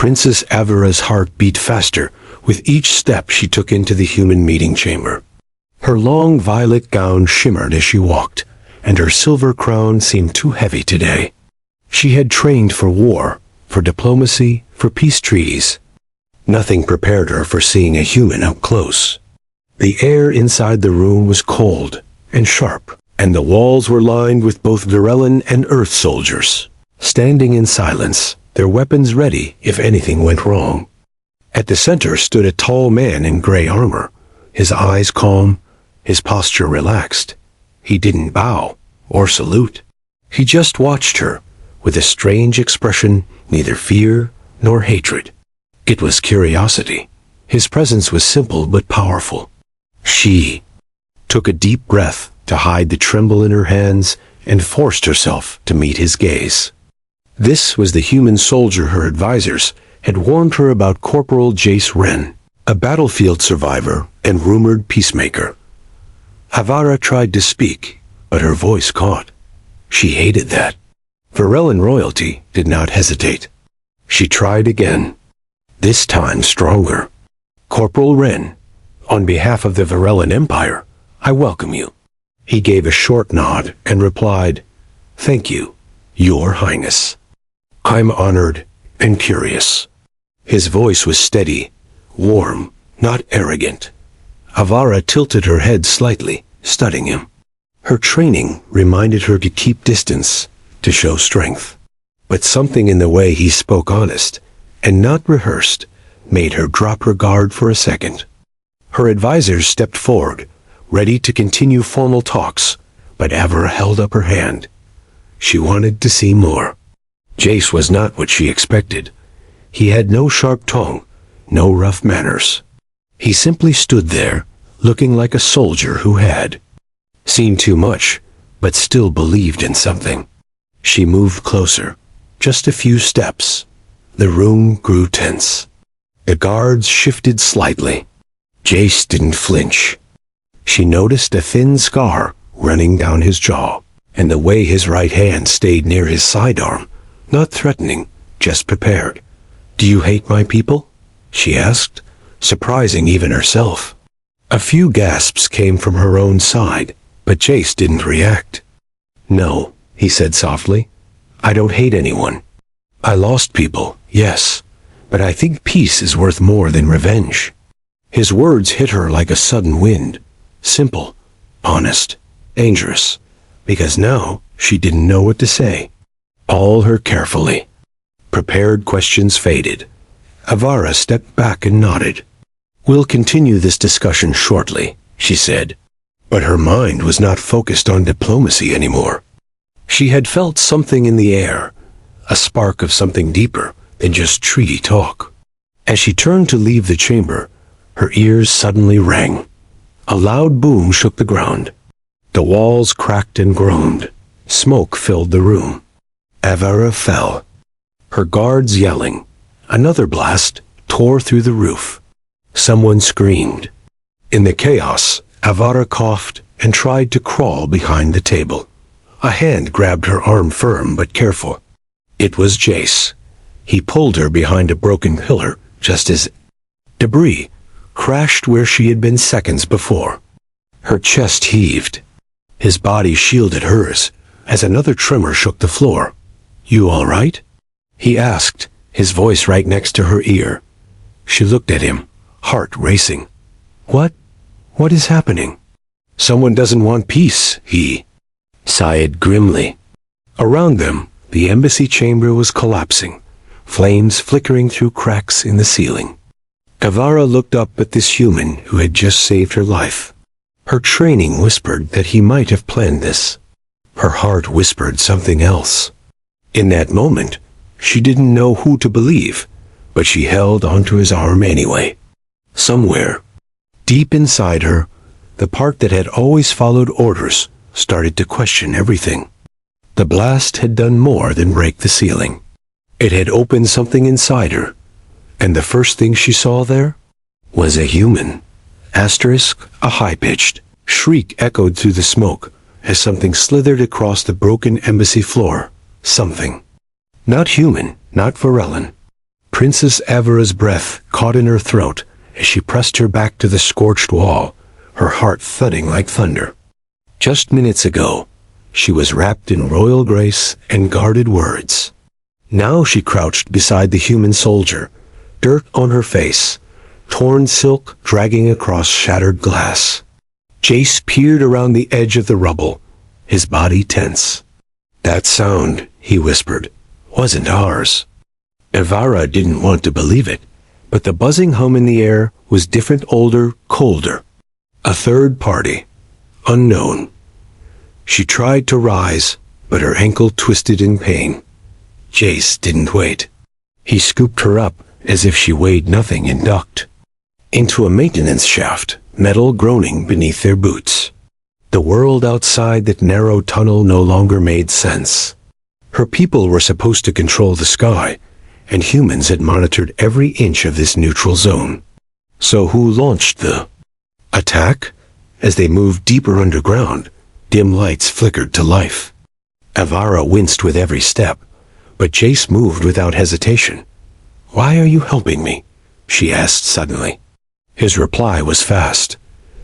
Princess Avara's heart beat faster with each step she took into the human meeting chamber. Her long violet gown shimmered as she walked, and her silver crown seemed too heavy today. She had trained for war, for diplomacy, for peace treaties. Nothing prepared her for seeing a human up close. The air inside the room was cold and sharp, and the walls were lined with both Virellan and Earth soldiers, standing in silence, their weapons ready if anything went wrong. At the center stood a tall man in gray armor, his eyes calm, his posture relaxed. He didn't bow or salute. He just watched her, with a strange expression, neither fear nor hatred. It was curiosity. His presence was simple but powerful. She took a deep breath to hide the tremble in her hands and forced herself to meet his gaze. This was the human soldier her advisors had warned her about, Corporal Jace Wren, a battlefield survivor and rumored peacemaker. Avara tried to speak, but her voice caught. She hated that. Virellan royalty did not hesitate. She tried again, this time stronger. Corporal Wren, on behalf of the Virellan Empire, I welcome you. He gave a short nod and replied, Thank you, Your Highness. I'm honored and curious. His voice was steady, warm, not arrogant. Avara tilted her head slightly, studying him. Her training reminded her to keep distance, to show strength. But something in the way he spoke, honest and not rehearsed, made her drop her guard for a second. Her advisors stepped forward, ready to continue formal talks, but Avara held up her hand. She wanted to see more. Jace was not what she expected. He had no sharp tongue, no rough manners. He simply stood there, looking like a soldier who had seen too much, but still believed in something. She moved closer, just a few steps. The room grew tense. The guards shifted slightly. Jace didn't flinch. She noticed a thin scar running down his jaw, and the way his right hand stayed near his sidearm, not threatening, just prepared. Do you hate my people? She asked, surprising even herself. A few gasps came from her own side, but Jace didn't react. No, he said softly. I don't hate anyone. I lost people, yes, but I think peace is worth more than revenge. His words hit her like a sudden wind. Simple, honest, dangerous, because now she didn't know what to say. All her carefully prepared questions faded. Avara stepped back and nodded. We'll continue this discussion shortly, she said. But her mind was not focused on diplomacy anymore. She had felt something in the air, a spark of something deeper than just treaty talk. As she turned to leave the chamber, her ears suddenly rang. A loud boom shook the ground. The walls cracked and groaned. Smoke filled the room. Avara fell, her guards yelling. Another blast tore through the roof. Someone screamed. In the chaos, Avara coughed and tried to crawl behind the table. A hand grabbed her arm, firm but careful. It was Jace. He pulled her behind a broken pillar just as debris crashed where she had been seconds before. Her chest heaved. His body shielded hers as another tremor shook the floor. You all right? He asked, his voice right next to her ear. She looked at him, heart racing. What is happening? Someone doesn't want peace, he sighed grimly. Around them, the embassy chamber was collapsing, flames flickering through cracks in the ceiling. Avara looked up at this human who had just saved her life. Her training whispered that he might have planned this. Her heart whispered something else. In that moment, she didn't know who to believe, but she held onto his arm anyway. Somewhere, deep inside her, the part that had always followed orders started to question everything. The blast had done more than break the ceiling. It had opened something inside her, and the first thing she saw there was a human. Asterisk, a high-pitched shriek echoed through the smoke as something slithered across the broken embassy floor. Something. Not human, not Virellan. Princess Avara's breath caught in her throat as she pressed her back to the scorched wall, her heart thudding like thunder. Just minutes ago, she was wrapped in royal grace and guarded words. Now she crouched beside the human soldier, dirt on her face, torn silk dragging across shattered glass. Jace peered around the edge of the rubble, his body tense. "That sound," he whispered, "wasn't ours." Avara didn't want to believe it, but the buzzing hum in the air was different, older, colder. A third party. Unknown. She tried to rise, but her ankle twisted in pain. Jace didn't wait. He scooped her up as if she weighed nothing and ducked into a maintenance shaft, metal groaning beneath their boots. The world outside that narrow tunnel no longer made sense. Her people were supposed to control the sky, and humans had monitored every inch of this neutral zone. So who launched the attack? As they moved deeper underground, dim lights flickered to life. Avara winced with every step, but Jace moved without hesitation. "Why are you helping me?" she asked suddenly. His reply was fast.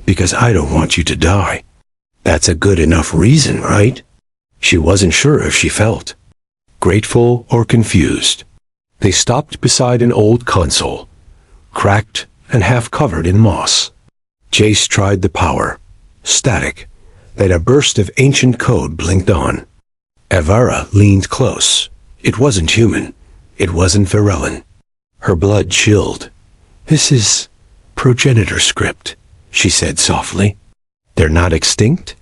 "Because I don't want you to die." That's a good enough reason, right? She wasn't sure if she felt grateful or confused. They stopped beside an old console, cracked and half covered in moss. Jace tried the power. Static. Then a burst of ancient code blinked on. Avara leaned close. It wasn't human. It wasn't Varellan. Her blood chilled. "This is progenitor script," she said softly. "They're not extinct?"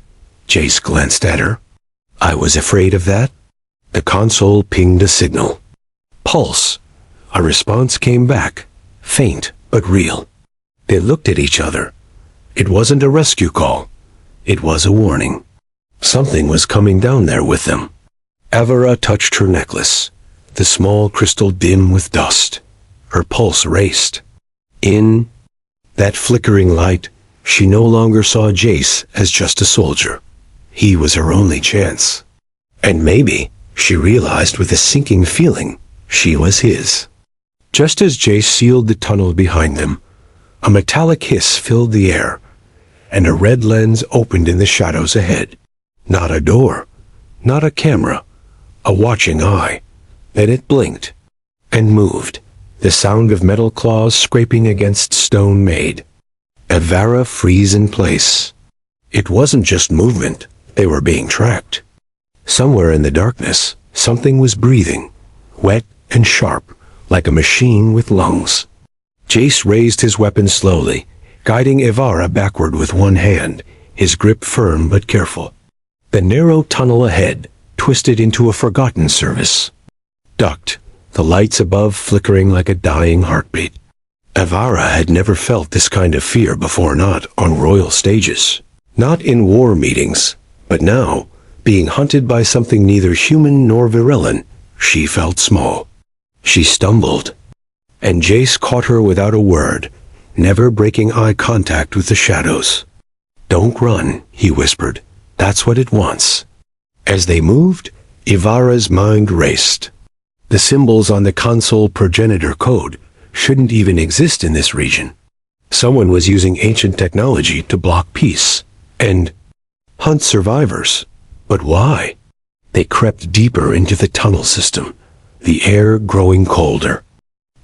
Jace glanced at her. "I was afraid of that." The console pinged a signal. Pulse. A response came back, faint but real. They looked at each other. It wasn't a rescue call. It was a warning. Something was coming down there with them. Avara touched her necklace, the small crystal dim with dust. Her pulse raced. In that flickering light, she no longer saw Jace as just a soldier. He was her only chance. And maybe, she realized with a sinking feeling, she was his. Just as Jace sealed the tunnel behind them, a metallic hiss filled the air, and a red lens opened in the shadows ahead. Not a door, not a camera, a watching eye. Then it blinked and moved, the sound of metal claws scraping against stone made. Avara froze in place. It wasn't just movement, they were being tracked. Somewhere in the darkness, something was breathing, wet and sharp, like a machine with lungs. Jace raised his weapon slowly, guiding Avara backward with one hand, his grip firm but careful. The narrow tunnel ahead twisted into a forgotten service. Ducked, the lights above flickering like a dying heartbeat. Avara had never felt this kind of fear before, not on royal stages, not in war meetings, but now, being hunted by something neither human nor Varellan, she felt small. She stumbled, and Jace caught her without a word, never breaking eye contact with the shadows. "Don't run," he whispered. "That's what it wants." As they moved, Avara's mind raced. The symbols on the console progenitor code shouldn't even exist in this region. Someone was using ancient technology to block peace and hunt survivors. But why? They crept deeper into the tunnel system, the air growing colder.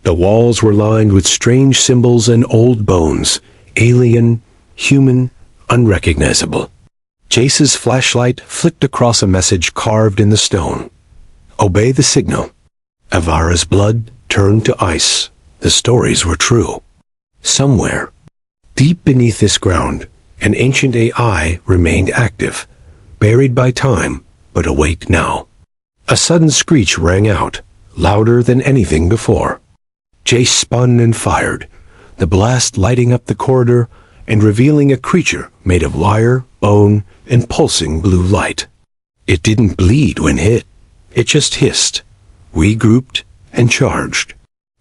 The walls were lined with strange symbols and old bones, alien, human, unrecognizable. Jace's flashlight flicked across a message carved in the stone. "Obey the signal." Avara's blood turned to ice. The stories were true. Somewhere, deep beneath this ground, an ancient AI remained active, buried by time, but awake now. A sudden screech rang out, louder than anything before. Jace spun and fired, the blast lighting up the corridor and revealing a creature made of wire, bone, and pulsing blue light. It didn't bleed when hit. It just hissed, regrouped, and charged.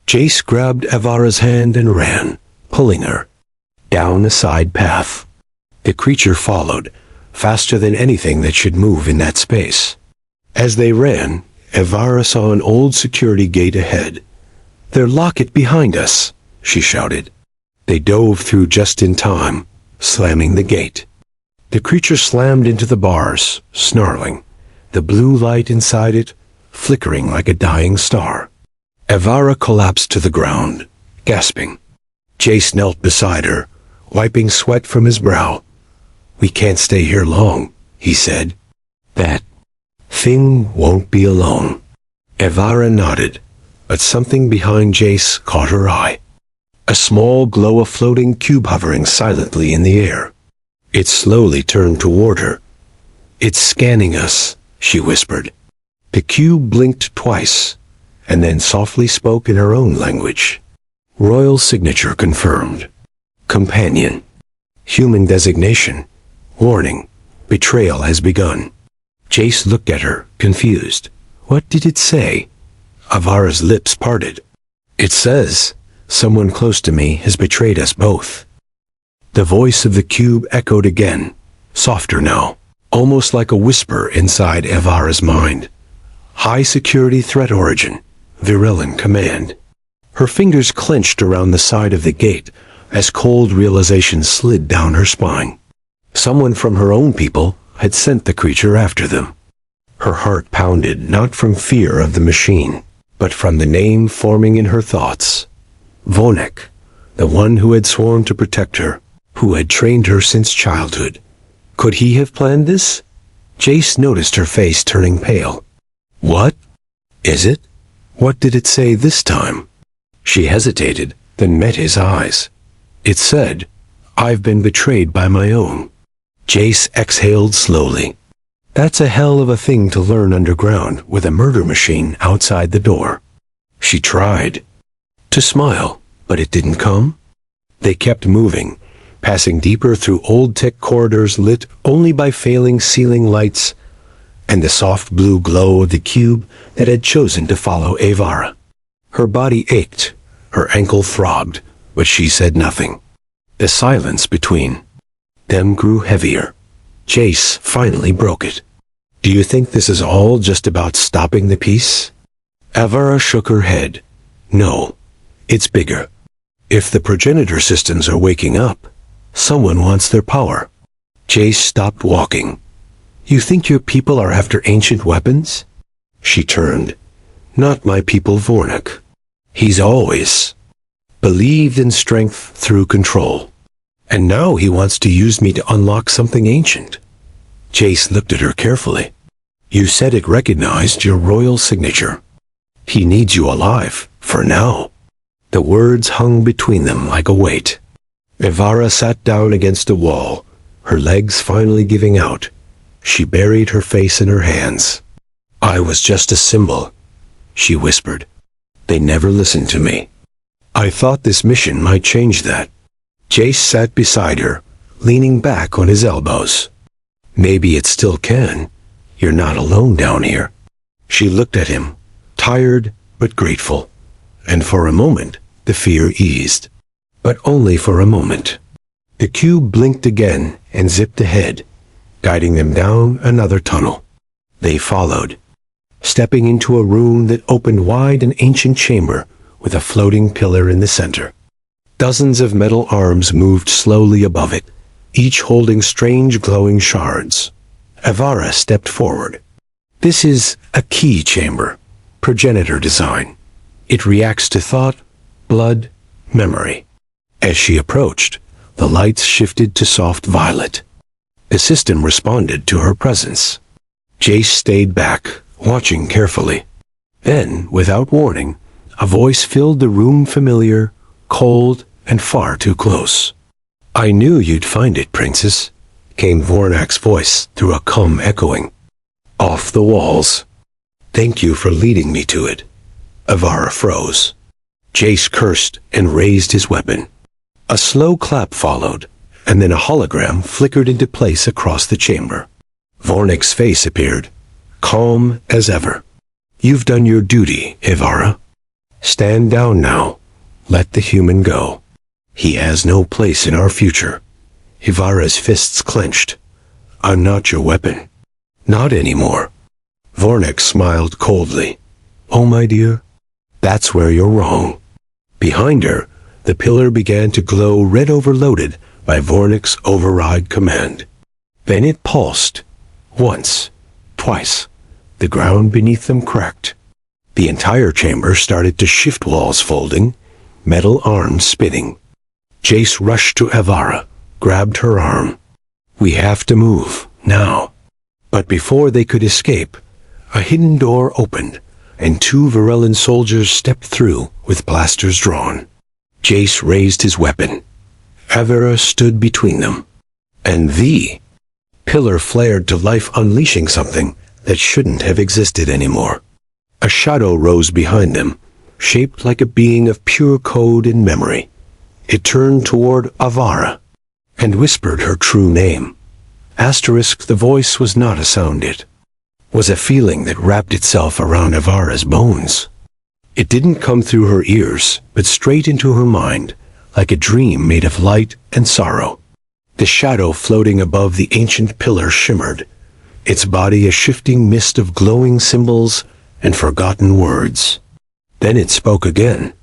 Jace grabbed Avara's hand and ran, pulling her down a side path. The creature followed, faster than anything that should move in that space. As they ran, Avara saw an old security gate ahead. "They're lock it behind us," she shouted. They dove through just in time, slamming the gate. The creature slammed into the bars, snarling, the blue light inside it flickering like a dying star. Evara collapsed to the ground, gasping. Jace knelt beside her, wiping sweat from his brow. "We can't stay here long," he said. "That thing won't be alone." Evara nodded, but something behind Jace caught her eye. A small glow of floating cube hovering silently in the air. It slowly turned toward her. "It's scanning us," she whispered. The cube blinked twice, and then softly spoke in her own language. "Royal signature confirmed. Companion. Human designation. Warning. Betrayal has begun." Jace looked at her, confused. "What did it say?" Avara's lips parted. "It says, someone close to me has betrayed us both." The voice of the cube echoed again, softer now, almost like a whisper inside Evara's mind. High security threat origin, Virilin command. Her fingers clenched around the side of the gate as cold realization slid down her spine. Someone from her own people had sent the creature after them. Her heart pounded not from fear of the machine, but from the name forming in her thoughts. Vonek, the one who had sworn to protect her, who had trained her since childhood. Could he have planned this? Jace noticed her face turning pale. "What is it? What did it say this time?" She hesitated, then met his eyes. It said, "I've been betrayed by my own." Jace exhaled slowly. That's a hell of a thing to learn underground with a murder machine outside the door. She tried to smile, but it didn't come. They kept moving, passing deeper through old tech corridors lit only by failing ceiling lights and the soft blue glow of the cube that had chosen to follow Evara. Her body ached, her ankle throbbed, but she said nothing. The silence between them grew heavier. Jace finally broke it. "Do you think this is all just about stopping the peace?" Evara shook her head. "No, it's bigger. If the progenitor systems are waking up, someone wants their power." Jace stopped walking. "You think your people are after ancient weapons?" She turned. "Not my people, Vornik. He's always believed in strength through control. And now he wants to use me to unlock something ancient." Jace looked at her carefully. "You said it recognized your royal signature. He needs you alive, for now." The words hung between them like a weight. Evara sat down against a wall, her legs finally giving out. She buried her face in her hands. "I was just a symbol," she whispered. "They never listened to me. I thought this mission might change that." Jace sat beside her, leaning back on his elbows. "Maybe it still can. You're not alone down here." She looked at him, tired but grateful, and for a moment the fear eased. But only for a moment. The cube blinked again and zipped ahead, guiding them down another tunnel. They followed, stepping into a room that opened wide, an ancient chamber with a floating pillar in the center. Dozens of metal arms moved slowly above it, each holding strange glowing shards. Evara stepped forward. "This is a key chamber, progenitor design. It reacts to thought, blood, memory." As she approached, the lights shifted to soft violet. The system responded to her presence. Jace stayed back, watching carefully. Then, without warning, a voice filled the room, familiar, cold, and far too close. "I knew you'd find it, Princess," came Vornak's voice through a calm echoing. "Off the walls. Thank you for leading me to it." Evara froze. Jace cursed and raised his weapon. A slow clap followed, and then a hologram flickered into place across the chamber. Vornik's face appeared, calm as ever. "You've done your duty, Evara. Stand down now. Let the human go. He has no place in our future." Evara's fists clenched. "I'm not your weapon." "Not anymore." Vornik smiled coldly. "Oh, my dear, that's where you're wrong. Behind her, the pillar began to glow red overloaded by Vornik's override command. Then it pulsed. Once, twice. The ground beneath them cracked. The entire chamber started to shift, walls folding, metal arms spinning. Jace rushed to Avara, grabbed her arm. "We have to move, now." But before they could escape, a hidden door opened, and 2 Varellan soldiers stepped through with blasters drawn. Jace raised his weapon. Avara stood between them. And the pillar flared to life, unleashing something that shouldn't have existed anymore. A shadow rose behind them, shaped like a being of pure code and memory. It turned toward Avara and whispered her true name. Asterisk, the voice was not a sound, it was a feeling that wrapped itself around Avara's bones. It didn't come through her ears, but straight into her mind, like a dream made of light and sorrow. The shadow floating above the ancient pillar shimmered, its body a shifting mist of glowing symbols and forgotten words. Then it spoke again,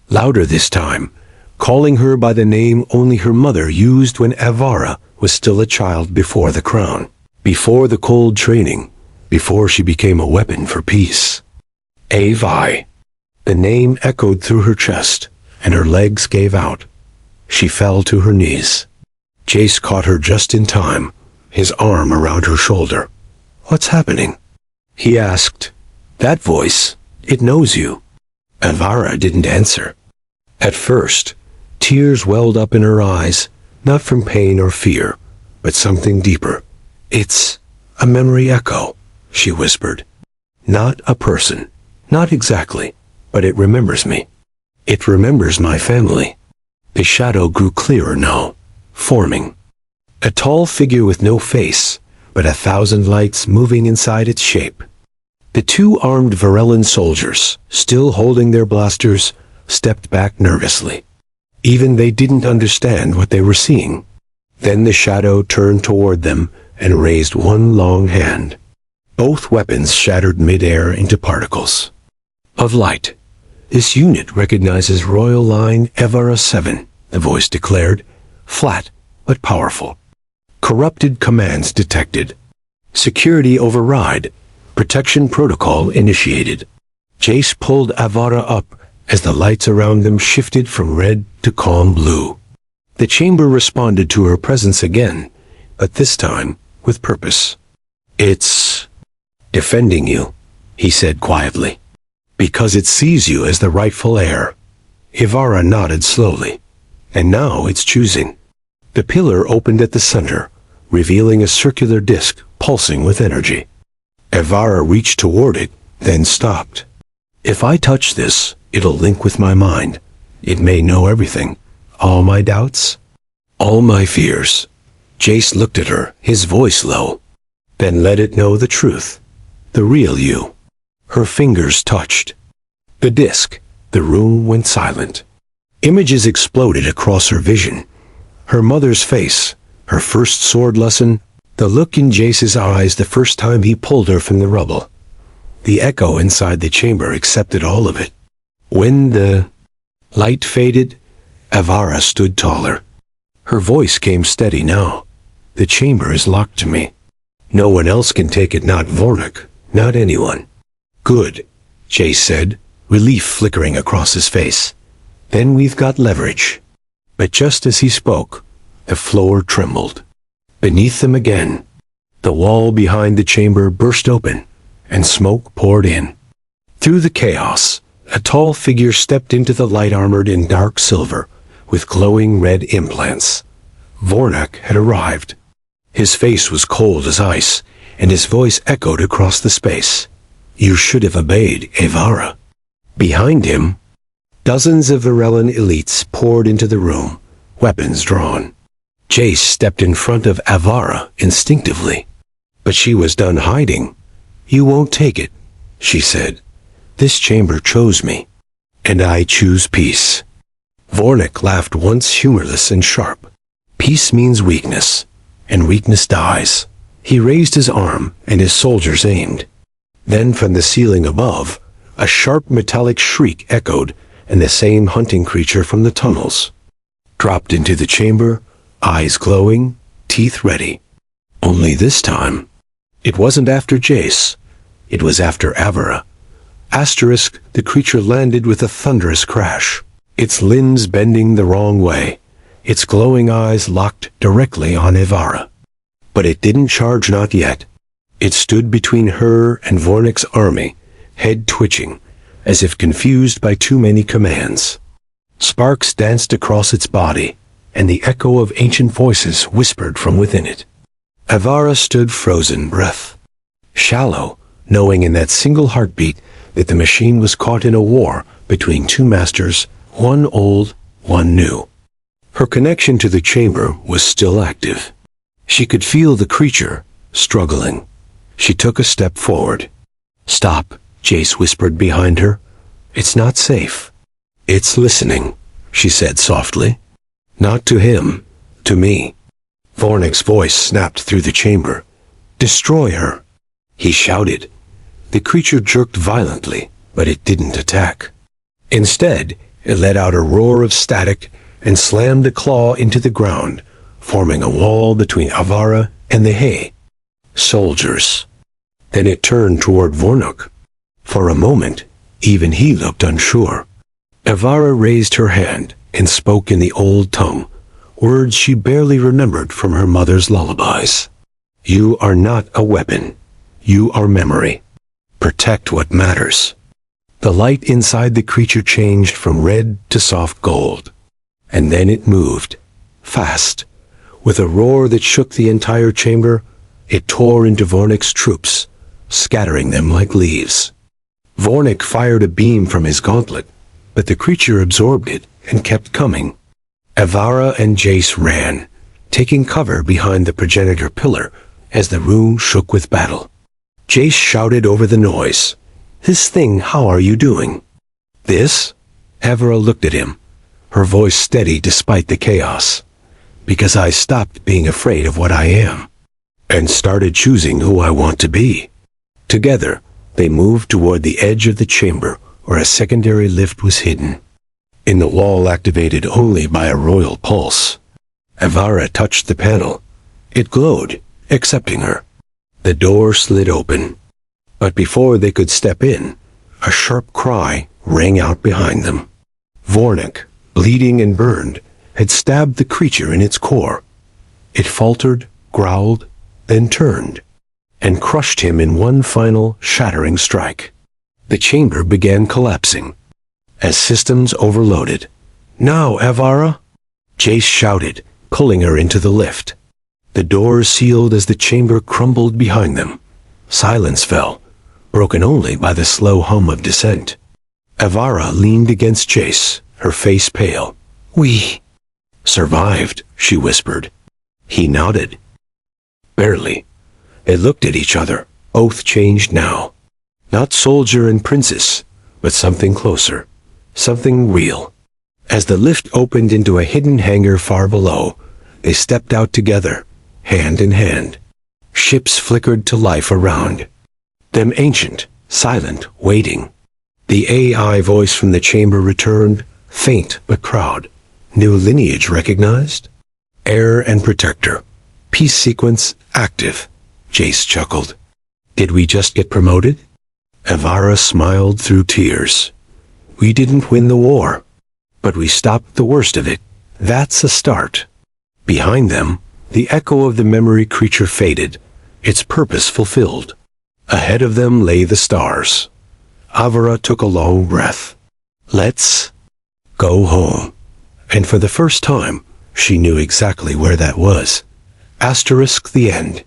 louder this time, calling her by the name only her mother used when Avara was still a child before the crown, before the cold training, before she became a weapon for peace. Avi. The name echoed through her chest, and her legs gave out. She fell to her knees. Jace caught her just in time, his arm around her shoulder. "What's happening?" he asked. "That voice, it knows you." Avara didn't answer. At first, tears welled up in her eyes, not from pain or fear, but something deeper. "It's a memory echo," she whispered. "Not a person, not exactly, but it remembers me. It remembers my family." The shadow grew clearer now, forming. A tall figure with no face, but 1,000 lights moving inside its shape. The 2 armed Varellan soldiers, still holding their blasters, stepped back nervously. Even they didn't understand what they were seeing. Then the shadow turned toward them and raised one long hand. Both weapons shattered mid-air into particles of light. "This unit recognizes Royal Line Evara 7, the voice declared, flat but powerful. "Corrupted commands detected. Security override. Protection protocol initiated." Jace pulled Avara up as the lights around them shifted from red to calm blue. The chamber responded to her presence again, but this time with purpose. "It's defending you," he said quietly, "because it sees you as the rightful heir." Avara nodded slowly. "And now it's choosing." The pillar opened at the center, revealing a circular disc pulsing with energy. Avara reached toward it, then stopped. "If I touch this, it'll link with my mind. It may know everything. All my doubts, all my fears." Jace looked at her, his voice low. "Then let it know the truth. The real you." Her fingers touched the disc. The room went silent. Images exploded across her vision. Her mother's face, her first sword lesson, the look in Jace's eyes the first time he pulled her from the rubble. The echo inside the chamber accepted all of it. When the light faded, Avara stood taller. Her voice came steady now. "The chamber is locked to me. No one else can take it, not Vornik, not anyone." "Good," Jace said, relief flickering across his face. "Then we've got leverage." But just as he spoke, the floor trembled. Beneath them again, the wall behind the chamber burst open, and smoke poured in. Through the chaos, a tall figure stepped into the light, armored in dark silver, with glowing red implants. Vornik had arrived. His face was cold as ice, and his voice echoed across the space. "You should have obeyed, Avara." Behind him, dozens of Varellan elites poured into the room, weapons drawn. Jace stepped in front of Avara instinctively. But she was done hiding. "You won't take it," she said. "This chamber chose me, and I choose peace." Vornik laughed, once humorless and sharp. "Peace means weakness, and weakness dies." He raised his arm, and his soldiers aimed. Then from the ceiling above, a sharp metallic shriek echoed and the same hunting creature from the tunnels. Dropped into the chamber, eyes glowing, teeth ready. Only this time, it wasn't after Jace. It was after Avara. Asterisk, the creature landed with a thunderous crash, its limbs bending the wrong way, its glowing eyes locked directly on Avara. But it didn't charge, not yet. It stood between her and Vornik's army, head twitching, as if confused by too many commands. Sparks danced across its body, and the echo of ancient voices whispered from within it. Avara stood frozen, breath shallow, knowing in that single heartbeat that the machine was caught in a war between two masters, one old, one new. Her connection to the chamber was still active. She could feel the creature struggling. She took a step forward. "Stop," Jace whispered behind her. "It's not safe." "It's listening," she said softly. "Not to him, to me." Vornik's voice snapped through the chamber. "Destroy her," he shouted. The creature jerked violently, but it didn't attack. Instead, it let out a roar of static and slammed a claw into the ground, forming a wall between Avara and the hay. Soldiers. Then it turned toward Vornik. For a moment, even he looked unsure. Avara raised her hand and spoke in the old tongue, words she barely remembered from her mother's lullabies. "You are not a weapon. You are memory. Protect what matters." The light inside the creature changed from red to soft gold. And then it moved, fast. With a roar that shook the entire chamber, it tore into Vornik's troops, scattering them like leaves. Vornik fired a beam from his gauntlet, but the creature absorbed it and kept coming. Avara and Jace ran, taking cover behind the progenitor pillar as the room shook with battle. Jace shouted over the noise, "This thing, how are you doing?" "This?" Avara looked at him, her voice steady despite the chaos. "Because I stopped being afraid of what I am, and started choosing who I want to be." Together, they moved toward the edge of the chamber where a secondary lift was hidden, in the wall activated only by a royal pulse. Avara touched the panel. It glowed, accepting her. The door slid open. But before they could step in, a sharp cry rang out behind them. Vornik, bleeding and burned, had stabbed the creature in its core. It faltered, growled, then turned, and crushed him in one final, shattering strike. The chamber began collapsing, as systems overloaded. "Now, Avara!" Jace shouted, pulling her into the lift. The doors sealed as the chamber crumbled behind them. Silence fell, broken only by the slow hum of descent. Avara leaned against Jace, her face pale. "We survived," she whispered. He nodded. Barely. They looked at each other, oath changed now. Not soldier and princess, but something closer, something real. As the lift opened into a hidden hangar far below, they stepped out together, hand in hand. Ships flickered to life around them, ancient, silent, waiting. The AI voice from the chamber returned, faint but proud. "New lineage recognized? Heir and protector. Peace sequence active." Jace chuckled. "Did we just get promoted?" Avara smiled through tears. "We didn't win the war, but we stopped the worst of it. That's a start." Behind them, the echo of the memory creature faded, its purpose fulfilled. Ahead of them lay the stars. Avara took a long breath. "Let's go home." And for the first time, she knew exactly where that was. Asterisk the end.